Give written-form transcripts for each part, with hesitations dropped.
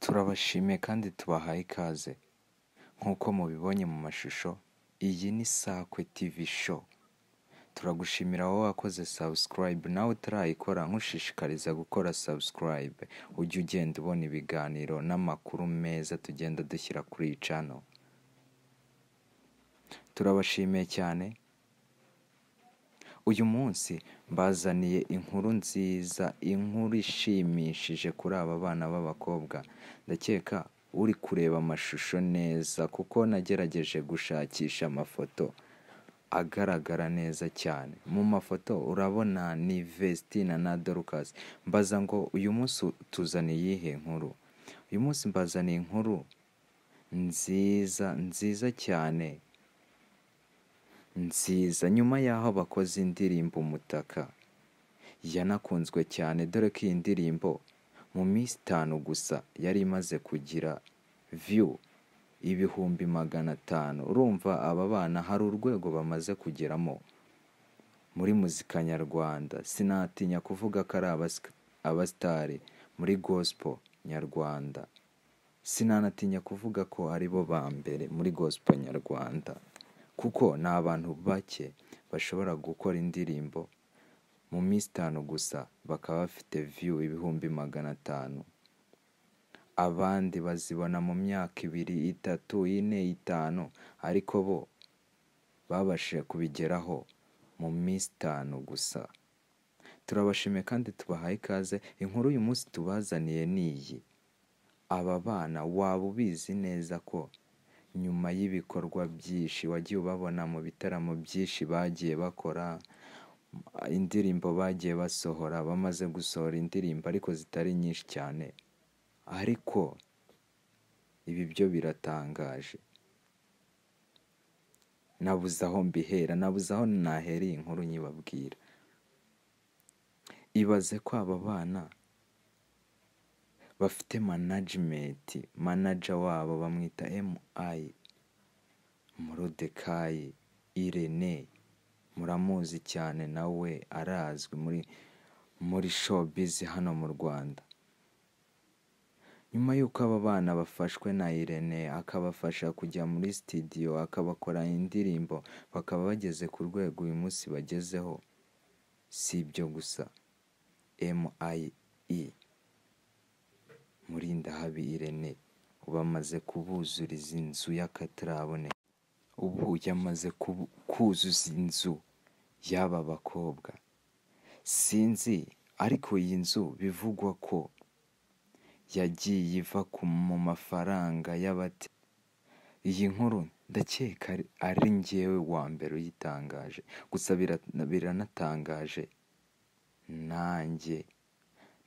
Turabashimiye kandi tubahaye ikaze nk'uko mubibonye mu mashusho. Iyi ni Sakwe TV show. Turagushimira wowe wakoze subscribe, nawe utarayikora nkushishikariza gukora subscribe, ujye ugenda ubona ibiganiro n'amakuru meza tugenda dushyira kuri iyi channel. Turabashimiye cyane. Uyu munsi mbazaniye inkuru nziza, inkuru ishimishije kuri aba bana b'abakobwa. Ndakeka uri kureba amashusho neza kuko nagerageje gushakisha amafoto agaragara neza cyane. Mu mafoto urabona ni Vestina na Dorcas. Mbaza ngo uyu munsi tuzaniye iyihe nkuru? Uyu munsi mbazaniye inkuru nziza cyane, nziza. Nyuma y'aho bakoze indirimbo Umutaka yanakunzwe cyane, dore ko iyi ndirimbo mu minsi 5 gusa yari imaze kugira view 500,000. Urumva aba bana hari urwego bamaze kugeramo muri muzika nyarwanda. Sinatinya kuvuga ko ari abasitari muri gospel nyarwanda. Sinanatinya kuvuga ko ari bo ba mbere muri gospel nyarwanda, kuko ni abantu bake bashobora gukora indirimbo mu minsi 5 gusa bakaba bafite view 500,000. Abandi bazibona mu myaka 2, 3, 4, 5, ariko bo babashije kubigeraho mu minsi 5 gusa. Turabashimiye kandi tubahaye ikaze. Inkuru uyu munsi tubazaniye niyi. Aba bana waba ubizi neza ko nyuma y'ibikorwa byinshi wagiye ubabona mu bitaramo byinshi bagiye bakora, indirimbo bagiye basohora, bamaze gusohora indirimbo ariko zitari nyinshi cyane, ariko ibi byo biratangaje. Nabuze aho mbihera, nabuze aho nahereye inkuru nyibabwira. Ibaze ko aba bana bafite management, manager wabo bamwita MI Morodekayi Irene. Muramuzi cyane, nawe arazwi muri showbiz hano mu Rwanda. Nyuma y'uko aba bana bafashwe na Irene akabafasha kujya muri studio akabakora indirimbo, bakaba bageze ku rwego uyu munsi bagezeho. Si ibyo gusa, MIE Murindahabi Irene bamaze kubuzuriza inzu y'akataraboneka. Ubu yamaze kuzuza inzu y'aba bakobwa. Sinzi, ariko iyi nzu bivugwa ko yagiye iva mu mafaranga y'abati. Iyi nkuru ndakeka ari njyewe wa mbere uyitangaje, gusa biranatangaje. Nanjye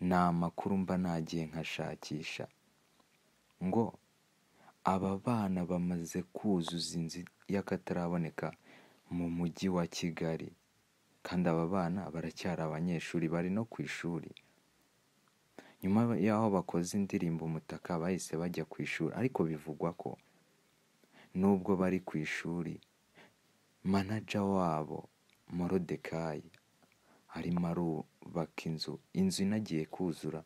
ni amakuru mba nagiye nkashakisha ngo aba bana bamaze kuzuza inzu y'akataraboneka mu mujyi wa Kigali, kandi aba bana baracyari abanyeshuri, bari no ku ishuri. Nyuma y'aho bakoze indirimbo Umutaka bahise bajya ku ishuri, ariko bivugwa ko nubwo bari ku ishuri, manager wabo Morodekayi arimo arubaka inzu inagiye kuzura,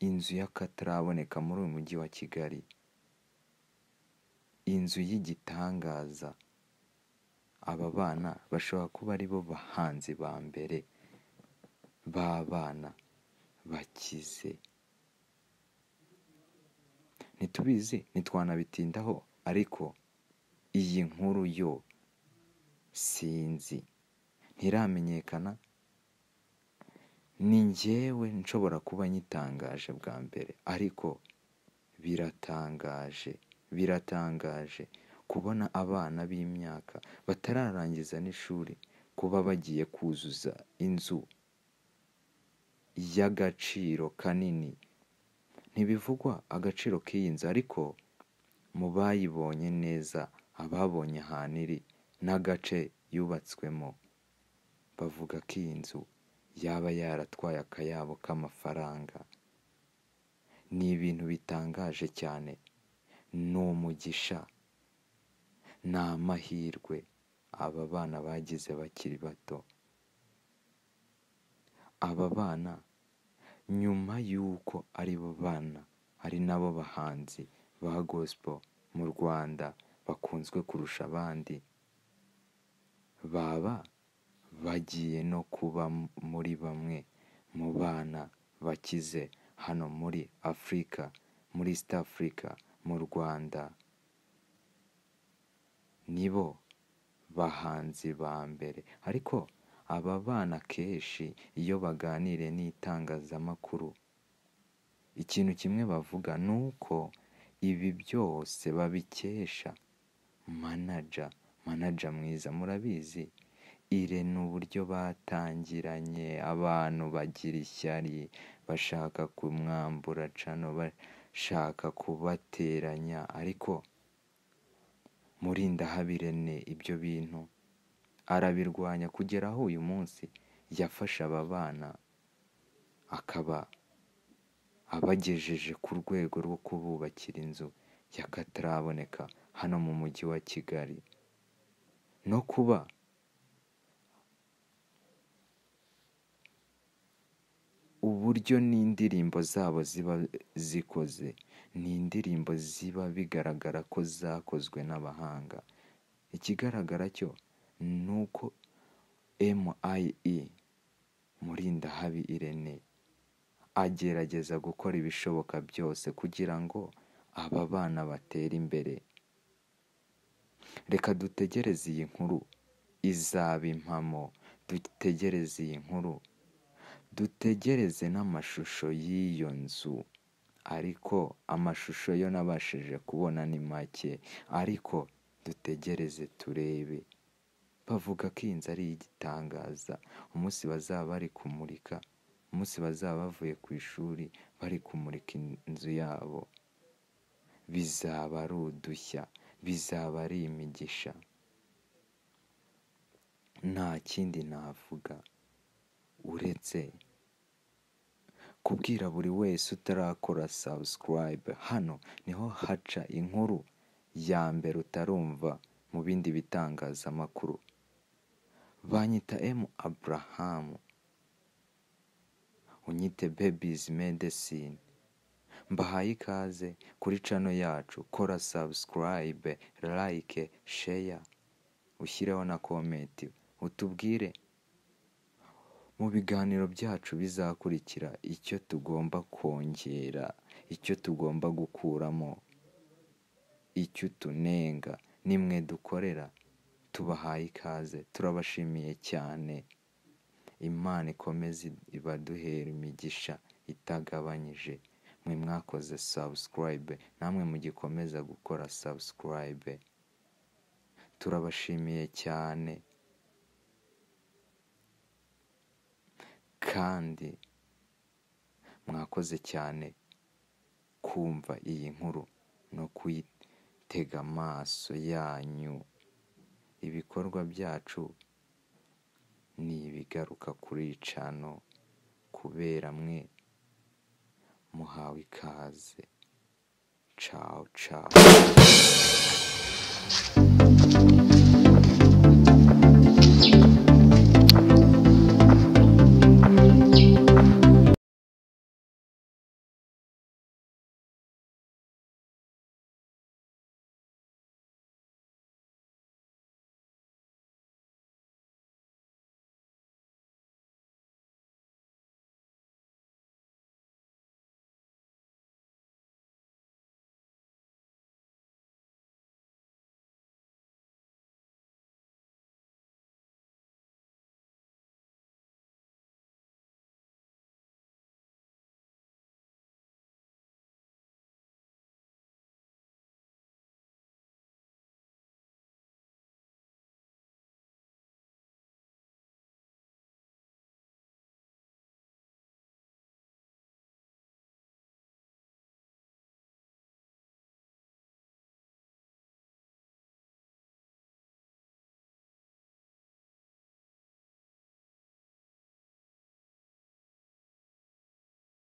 inzu y'akataraboneka muri uyu mujyi wa Kigali, inzu y'igitangaza. Aba bana bashobora kuba ari bo bahanzi ba mbere b'abana bakize. Ntitubizi, ntitwanabitindaho, ariko iyi nkuru yo sinzi, ntiramenyekana. Ni njyewe nshobora kuba nyitangaje bwa mbere, ariko biratangaje kubona abana b'imyaka batararangiza n'ishuri kuba bagiye kuzuza inzu y'agaciro kanini. Ntibivugwa agaciro k'iyi nzu, ariko mu bayibonye neza, ababonye ahantu iri n'agace yubatswemo, bavuga ko iyi nzu yaba yaratwaye akayabo k'amafaranga. Ni ibintu bitangaje cyane, ni umugisha, ni amahirwe aba bana bagize bakiri bato. Aba bana nyuma y'uko ari bo bana ari nabo bahanzi ba gospel mu Rwanda bakunzwe kurusha abandi, baba bagiye no kuba muri bamwe mu bana bakize hano muri Afurika, muri East Africa, mu Rwanda. Nibo bahanzi ba mbere, ariko aba bana kenshi iyo baganiriye n'itangazamakuru, ikintu kimwe bavuga ni uko ibi byose babikesha manager mwiza. Murabizi Irene uburyo batangiranye, abantu bagira ishyari, bashaka kumwambura cano, bashaka kubateranya, ariko Murindahabi Irene ibyo bintu arabirwanya kugera aho uyu munsi yafashe aba bana akaba abagejeje ku rwego rwo kububakira inzu y'akataraboneka hano mu mujyi wa Kigali, no kuba uburyo n'indirimbo zabo ziba zikoze, ni indirimbo ziba bigaragara ko zakozwe n'abahanga. Ikigaragara cyo ni uko MIE Murindahabi Irene agerageza gukora ibishoboka byose kugira ngo aba bana batere imbere. Reka dutegereze iyi nkuru izaba impamo, dutegereze iyi nkuru, dutegereze n'amashusho y'iyo nzu, ariko amashusho yo nabashije kubona ni make, ariko dutegereze turebe. Bavuga ko iyi nzu ari igitangaza, umunsi bazaba bari kumurika, umunsi bazaba bavuye ku ishuri bari kumurika inzu yabo, bizaba ari udushya, bizaba ari imigisha. Nta kindi navuga uretse kubwira buri wese utarakora subscribe, hano niho haca inkuru ya mbere utarumva mu bindi bitangazamakuru. Banyita Abraham, unyite Baby's Medicine. Mbahaye ikaze kuri channel yacu. Kora subscribe, like, share, ushyireho na comment, utubwire mu biganiro byacu bizakurikira icyo tugomba kongera, icyo tugomba gukuramo, icyo tunenga. Nimwe dukorera, tubahaye ikaze, turabashimiye cyane. Imana ikomeze ibaduhera imigisha itagabanyije. Mwe mwakoze subscribe, namwe mugikomeza gukora subscribe, turabashimiye cyane. Kandi mwakoze cyane kumva iyi nkuru no kuyitega amaso yanyu. Ibikorwa byacu ni ibigaruka kuri channel kubera mwe muhawe ikaze. Ciao ciao.